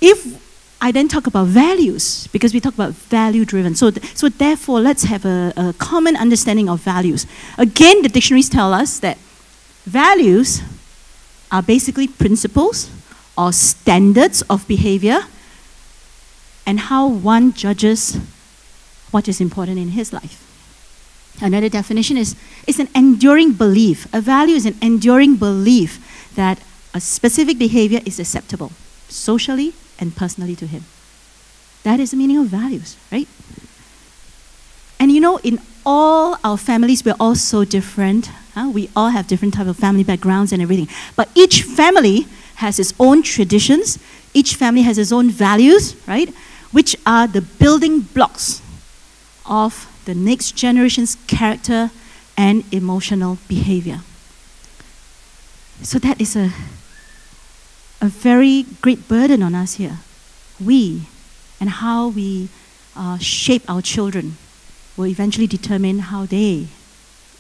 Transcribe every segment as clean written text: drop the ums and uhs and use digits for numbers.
if I then talk about values, because we talk about value-driven, so therefore let's have a common understanding of values. Again, the dictionaries tell us that values are basically principles or standards of behavior and how one judges what is important in his life. Another definition is an enduring belief. A value is an enduring belief that a specific behavior is acceptable socially and personally to him. That is the meaning of values, right? And you know, in all our families, we're all so different. We all have different type of family backgrounds and everything. But each family has its own traditions. Each family has its own values, right? Which are the building blocks of the next generation's character and emotional behavior. So that is a very great burden on us here. We and how we shape our children will eventually determine how they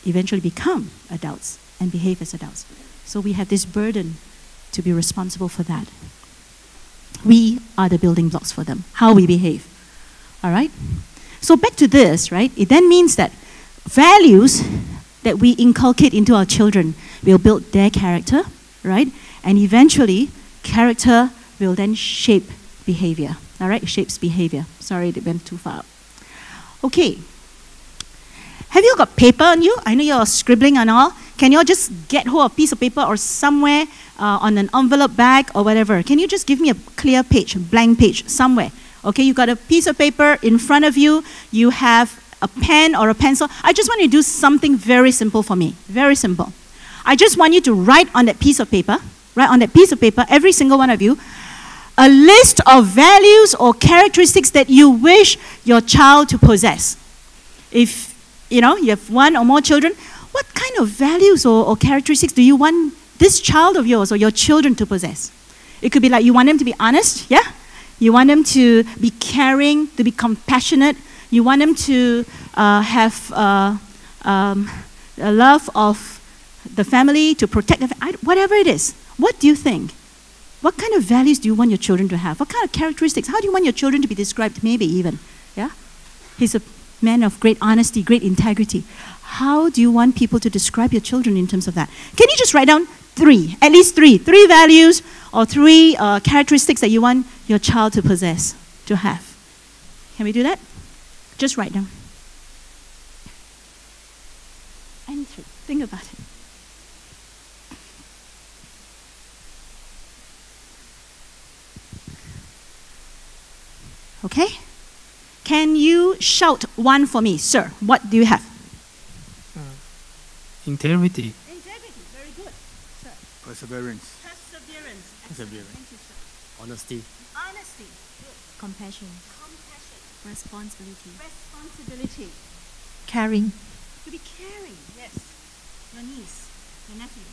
eventually become adults and behave as adults. So we have this burden to be responsible for that. We are the building blocks for them, how we behave. All right? So back to this, right? It then means that values that we inculcate into our children will build their character, right? And eventually, character will then shape behavior. All right? It shapes behavior. Sorry, it went too far. Okay. Have you got paper on you? I know you're scribbling and all. Can you all just get hold of a piece of paper or somewhere on an envelope bag or whatever? Can you just give me a clear page, a blank page somewhere? Okay, you got a piece of paper in front of you. You have a pen or a pencil. I just want you to do something very simple for me. Very simple. I just want you to write on that piece of paper, every single one of you, a list of values or characteristics that you wish your child to possess. If you have one or more children, what kind of values or characteristics do you want this child of yours or your children to possess? It could be like you want them to be honest, yeah? You want them to be caring, to be compassionate. You want them to have a love of the family, to protect the family, whatever it is. What do you think? What kind of values do you want your children to have? What kind of characteristics? How do you want your children to be described, maybe even? Yeah? He's a man of great honesty, great integrity. How do you want people to describe your children in terms of that? Can you just write down at least three values or three characteristics that you want your child to possess, to have? Can we do that? Just write down. And think about it. Okay? Can you shout one for me? Sir, what do you have? Integrity. Integrity, very good. Sir. Perseverance. Perseverance. Perseverance. Thank you, sir. Honesty. Honesty. Good. Compassion. Compassion. Responsibility. Responsibility. Caring. To be caring, yes. Your niece, your nephew,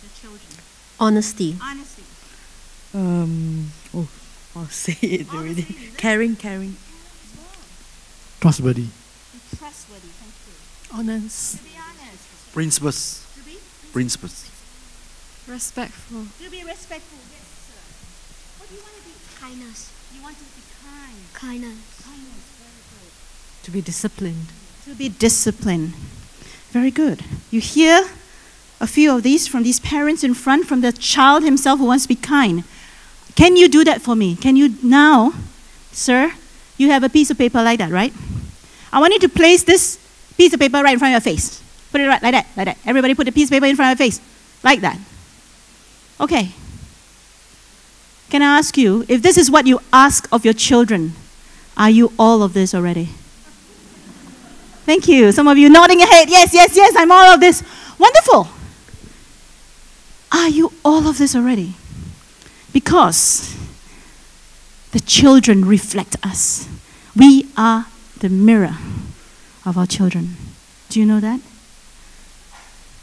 your children. Honesty. Honesty. I'll say it already. Honesty, is it? Caring. Caring as well. Trustworthy. Be trustworthy, thank you. Honest. To be honest. Principles. To be Principles. Respectful. To be respectful, yes, sir. What do you want to be? Kindness. You want to be kind. Kindness. Kindness, very good. To be disciplined. To be disciplined. Very good. You hear a few of these from these parents in front, from the child himself who wants to be kind. Can you do that for me? Can you now, sir, you have a piece of paper like that, right? I want you to place this piece of paper right in front of your face. Put it right like that. Everybody put a piece of paper in front of your face. Like that. Okay. Can I ask you, if this is what you ask of your children, are you all of this already? Thank you. Some of you nodding your head. Yes, I'm all of this. Wonderful. Are you all of this already? Because the children reflect us. We are the mirror of our children. Do you know that?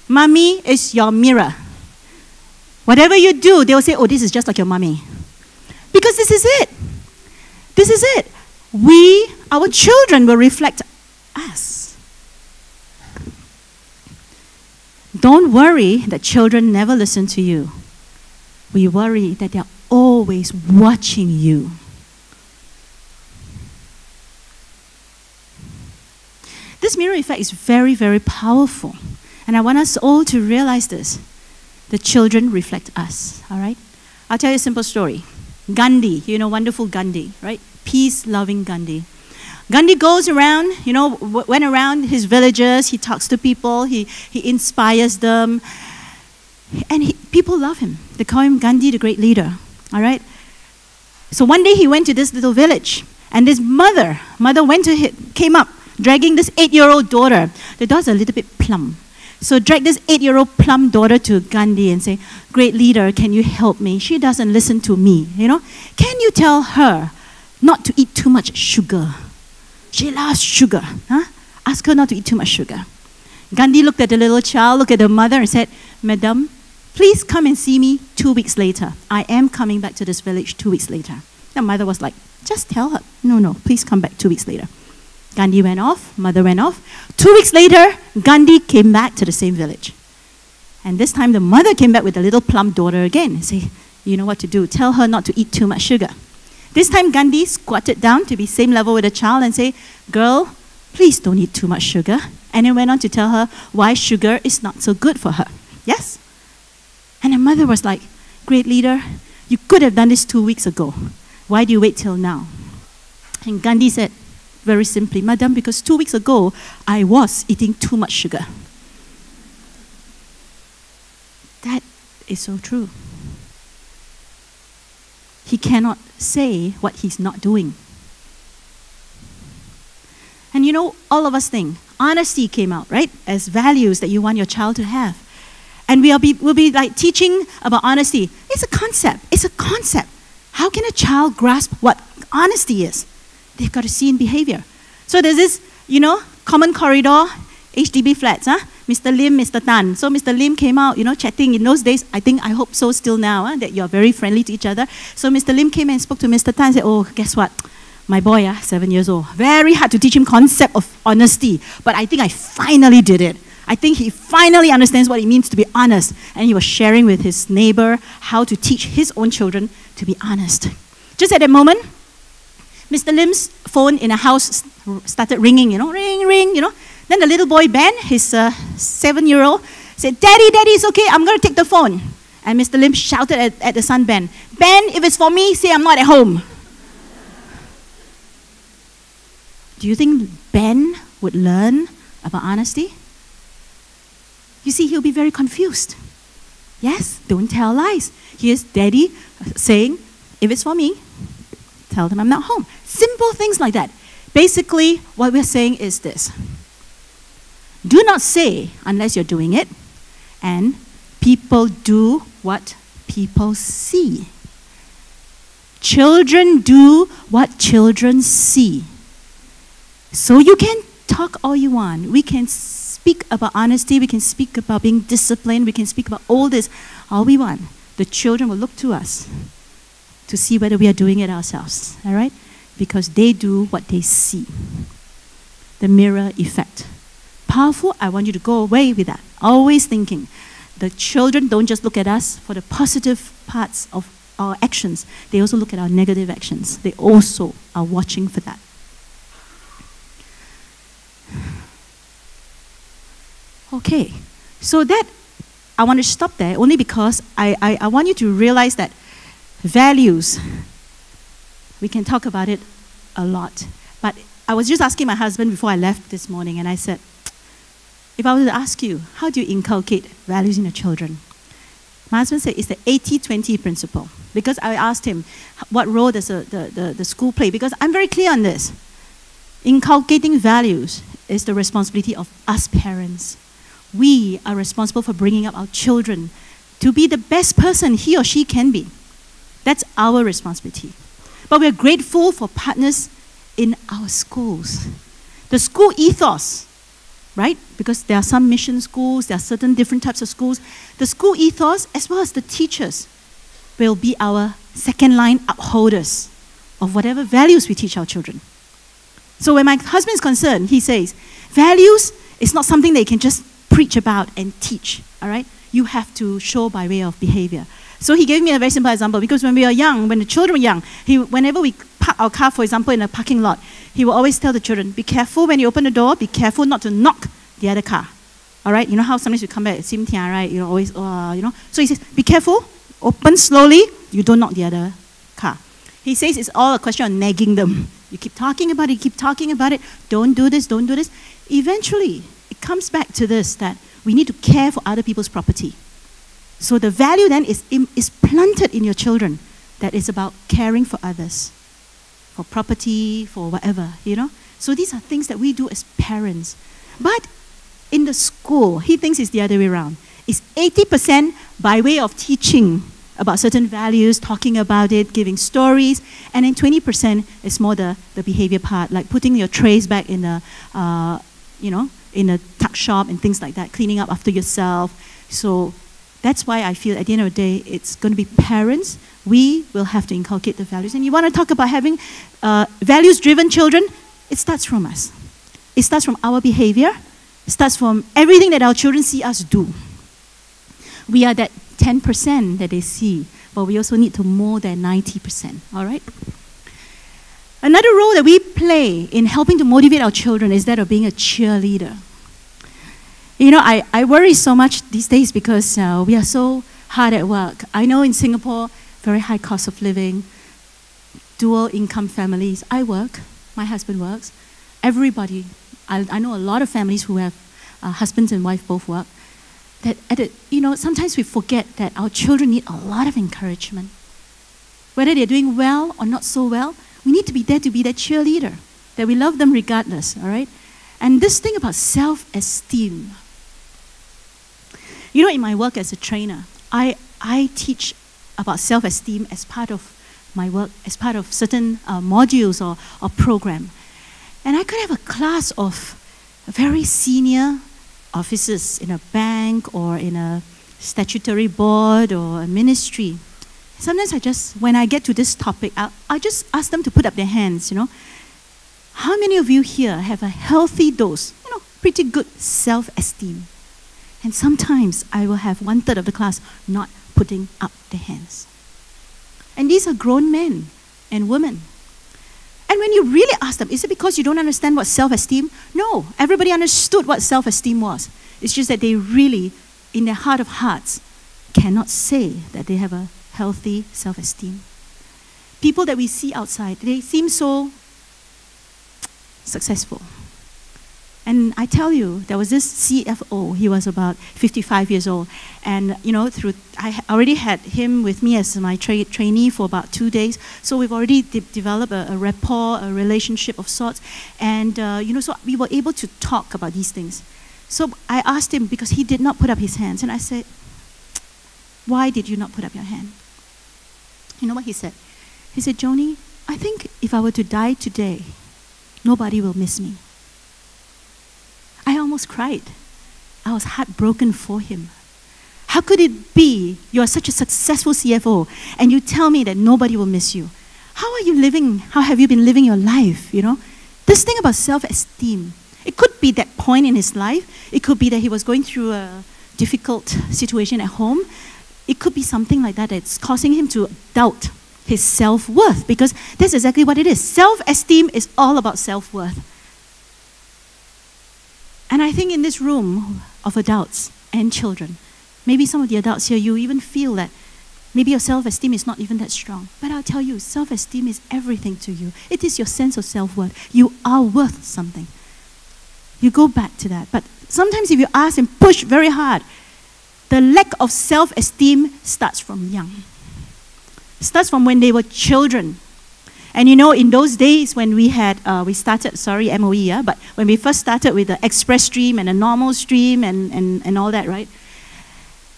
Mommy is your mirror. Whatever you do, they'll say, oh, this is just like your mommy. Because this is it. This is it. Our children will reflect us. Don't worry that children never listen to you. We worry that they're always watching you. This mirror effect is very, very powerful. And I want us all to realize this. The children reflect us, all right? I'll tell you a simple story. Gandhi, you know, wonderful Gandhi, right? Peace-loving Gandhi. Gandhi goes around, you know, went around his villages, he talks to people, he inspires them, and people love him. They call him Gandhi, the great leader, all right? So one day he went to this little village, and this mother came up, dragging this 8-year-old daughter. The daughter's a little bit plump. So drag this 8-year-old plump daughter to Gandhi and say, great leader, can you help me? She doesn't listen to me, you know? Can you tell her not to eat too much sugar? She loves sugar. Huh? Ask her not to eat too much sugar. Gandhi looked at the little child, looked at the mother and said, Madam, please come and see me 2 weeks later. I am coming back to this village 2 weeks later. The mother was like, just tell her. No, please come back 2 weeks later. Gandhi went off, mother went off. 2 weeks later, Gandhi came back to the same village. And this time the mother came back with the little plump daughter again and said, you know what to do, tell her not to eat too much sugar. This time Gandhi squatted down to be same level with the child and say, girl, please don't eat too much sugar. And then went on to tell her why sugar is not so good for her. Yes? And the mother was like, great leader, you could have done this 2 weeks ago. Why do you wait till now? And Gandhi said, very simply, Madam, because 2 weeks ago, I was eating too much sugar. That is so true. He cannot say what he's not doing. And you know, all of us think, honesty came out, right? As values that you want your child to have. And we'll be like teaching about honesty. It's a concept. It's a concept. How can a child grasp what honesty is? They've got to see in behavior. So there's this, you know, common corridor, HDB flats, huh? Mr. Lim, Mr. Tan. So Mr. Lim came out, you know, chatting in those days. I hope so still now, that you're very friendly to each other. So Mr. Lim came and spoke to Mr. Tan and said, oh, guess what? My boy, 7 years old, very hard to teach him concept of honesty. But I think I finally did it. I think he finally understands what it means to be honest. And he was sharing with his neighbor how to teach his own children to be honest. Just at that moment, Mr. Lim's phone in a house started ringing, you know, ring, ring, you know. Then the little boy, Ben, his 7-year-old, said, Daddy, it's okay, I'm going to take the phone. And Mr. Lim shouted at the son, Ben, if it's for me, say I'm not at home. Do you think Ben would learn about honesty? You see, he'll be very confused. Yes, don't tell lies. Here's Daddy saying, if it's for me, tell them I'm not home. Simple things like that. Basically, what we're saying is this. Do not say unless you're doing it, and people do what people see. Children do what children see. So you can talk all you want. We can speak about honesty, we can speak about being disciplined, we can speak about all this, all we want. The children will look to us to see whether we are doing it ourselves, all right? Because they do what they see. The mirror effect. Powerful, I want you to go away with that. Always thinking. The children don't just look at us for the positive parts of our actions. They also look at our negative actions. They also are watching for that. Okay, so that, I want to stop there only because I want you to realize that values, we can talk about it a lot. But I was just asking my husband before I left this morning, and I said, if I were to ask you, how do you inculcate values in your children? My husband said it's the 80-20 principle. Because I asked him, what role does the school play? Because I'm very clear on this. Inculcating values is the responsibility of us parents. We are responsible for bringing up our children to be the best person he or she can be. That's our responsibility. But we're grateful for partners in our schools. The school ethos, right? Because there are some mission schools, there are certain different types of schools. The school ethos, as well as the teachers, will be our second line upholders of whatever values we teach our children. So when my husband is concerned, he says, values is not something that you can just preach about and teach, all right? You have to show by way of behavior. So he gave me a very simple example, because when we were young, when the children were young, whenever we park our car, for example, in a parking lot, he will always tell the children, be careful when you open the door, be careful not to knock the other car. All right? You know how sometimes you come back, right? You know, always, you know. So he says, be careful, open slowly, you don't knock the other car. He says it's all a question of nagging them. You keep talking about it, don't do this, don't do this. Eventually, it comes back to this, that we need to care for other people's property. So the value then is planted in your children, that is about caring for others, for property, for whatever, you know. So these are things that we do as parents. But in the school, he thinks it's the other way around. It's 80% by way of teaching about certain values, talking about it, giving stories, and then 20% is more the behavior part, like putting your trays back in the, you know, in a tuck shop and things like that, cleaning up after yourself. So that's why I feel at the end of the day, it's going to be parents. We will have to inculcate the values. And you want to talk about having values-driven children? It starts from us. It starts from our behavior. It starts from everything that our children see us do. We are that 10% that they see, but we also need to mold that 90%, all right? Another role that we play in helping to motivate our children is that of being a cheerleader. You know, I worry so much these days because we are so hard at work. I know in Singapore, very high cost of living, dual income families. I work, my husband works. Everybody, I know a lot of families who have husbands and wife both work. That you know, sometimes we forget that our children need a lot of encouragement. Whether they're doing well or not so well, we need to be there to be that cheerleader, that we love them regardless, all right? And this thing about self-esteem. You know, in my work as a trainer, I teach about self-esteem as part of my work, as part of certain modules or program. And I could have a class of very senior officers in a bank or in a statutory board or a ministry. Sometimes when I get to this topic, I just ask them to put up their hands, you know. How many of you here have a healthy dose, you know, pretty good self-esteem? And sometimes I will have 1/3 of the class not putting up their hands. And these are grown men and women. And when you really ask them, is it because you don't understand what self-esteem? No, everybody understood what self-esteem was. It's just that they really, in their heart of hearts, cannot say that they have a healthy self-esteem. People that we see outside, they seem so successful. And I tell you, there was this CFO, he was about 55 years old. And, you know, I already had him with me as my trainee for about 2 days. So we've already developed a rapport, a relationship of sorts. And, you know, so we were able to talk about these things. So I asked him, because he did not put up his hands. And I said, why did you not put up your hand? You know what he said? He said, Joni, I think if I were to die today, nobody will miss me. I almost cried. I was heartbroken for him. How could it be you are such a successful CFO and you tell me that nobody will miss you? How are you living? How have you been living your life, you know? This thing about self-esteem, it could be that point in his life. It could be that he was going through a difficult situation at home. It could be something like that that's causing him to doubt his self-worth, because that's exactly what it is. Self-esteem is all about self-worth. And I think in this room of adults and children, maybe some of the adults here, you even feel that maybe your self-esteem is not even that strong. But I'll tell you, self-esteem is everything to you. It is your sense of self-worth. You are worth something. You go back to that. But sometimes if you ask and push very hard, the lack of self-esteem starts from young. It starts from when they were children. And you know, in those days when we started, MOE, yeah, but when we first started with the express stream and the normal stream and all that, right?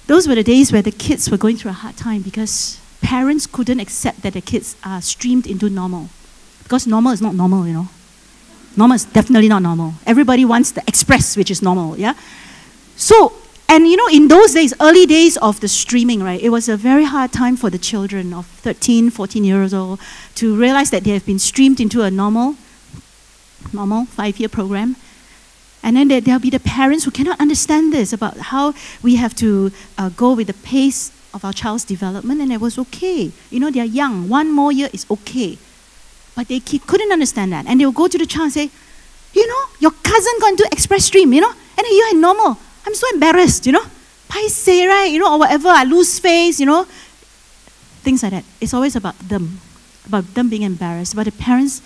Those were the days where the kids were going through a hard time because parents couldn't accept that the kids are streamed into normal. Because normal is not normal, you know. Normal is definitely not normal. Everybody wants the express, which is normal, yeah? So, and you know, in those days, early days of the streaming, right, it was a very hard time for the children of 13, 14 years old to realize that they have been streamed into a normal 5-year program. And then there'll be the parents who cannot understand this, about how we have to go with the pace of our child's development, and it was okay. You know, they're young. 1 more year is okay. But they couldn't understand that. And they would go to the child and say, you know, your cousin got into express stream, you know, and you are normal. I'm so embarrassed, you know. Paiseh, right? You know, or whatever, I lose face, you know. Things like that. It's always about them being embarrassed. But the parents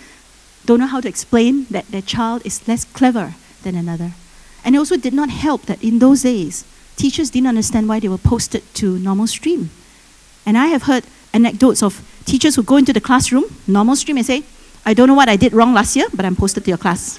don't know how to explain that their child is less clever than another. And it also did not help that in those days, teachers didn't understand why they were posted to normal stream. And I have heard anecdotes of teachers who go into the classroom, normal stream, and say, I don't know what I did wrong last year, but I'm posted to your class.